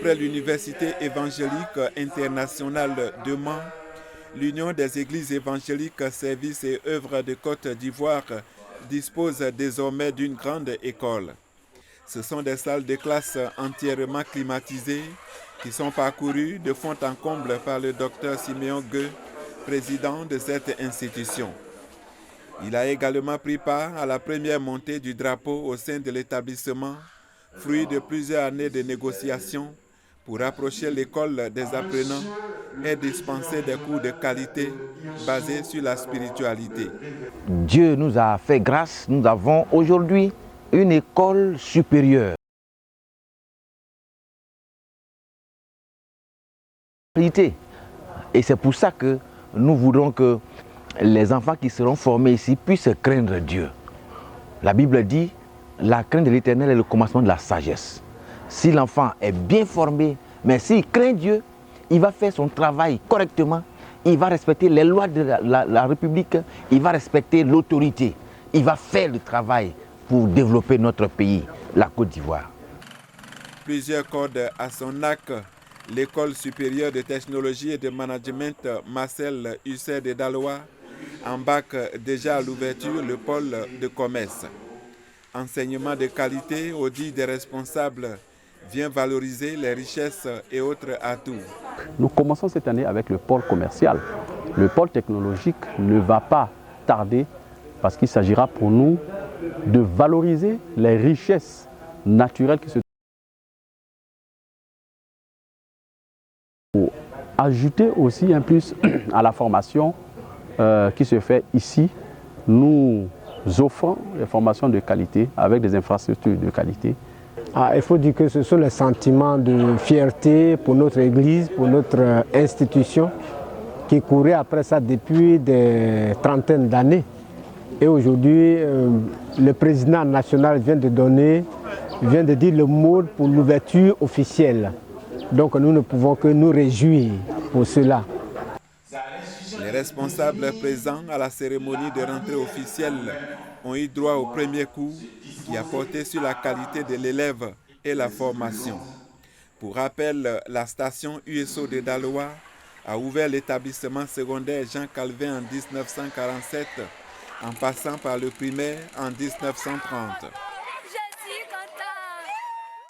Après l'Université évangélique internationale de Mans, l'Union des églises évangéliques services et œuvres de Côte d'Ivoire dispose désormais d'une grande école. Ce sont des salles de classe entièrement climatisées qui sont parcourues de fond en comble par le docteur Siméon Gueux, président de cette institution. Il a également pris part à la première montée du drapeau au sein de l'établissement, fruit de plusieurs années de négociations pour rapprocher l'école des apprenants et dispenser des cours de qualité basés sur la spiritualité. Dieu nous a fait grâce, nous avons aujourd'hui une école supérieure. Et c'est pour ça que nous voudrons que les enfants qui seront formés ici puissent craindre Dieu. La Bible dit, la crainte de l'Éternel est le commencement de la sagesse. Si l'enfant est bien formé, mais s'il craint Dieu, il va faire son travail correctement, il va respecter les lois de la République, il va respecter l'autorité, il va faire le travail pour développer notre pays, la Côte d'Ivoire. Plusieurs cordes à son arc, l'École supérieure de technologie et de management Marcel Husset de Daloa embarque déjà à l'ouverture le pôle de commerce. Enseignement de qualité au dit des responsables vient valoriser les richesses et autres atouts. Nous commençons cette année avec le pôle commercial. Le pôle technologique ne va pas tarder parce qu'il s'agira pour nous de valoriser les richesses naturelles qui se trouvent. Ajouter aussi un plus à la formation qui se fait ici, nous offrons des formations de qualité avec des infrastructures de qualité. Il faut dire que ce sont les sentiments de fierté pour notre Église, pour notre institution, qui courait après ça depuis des trentaines d'années. Et aujourd'hui, le président national vient de dire le mot pour l'ouverture officielle. Donc nous ne pouvons que nous réjouir pour cela. Les responsables présents à la cérémonie de rentrée officielle ont eu droit au premier cours qui a porté sur la qualité de l'élève et la formation. Pour rappel, la station USO de Daloa a ouvert l'établissement secondaire Jean Calvin en 1947 en passant par le primaire en 1930.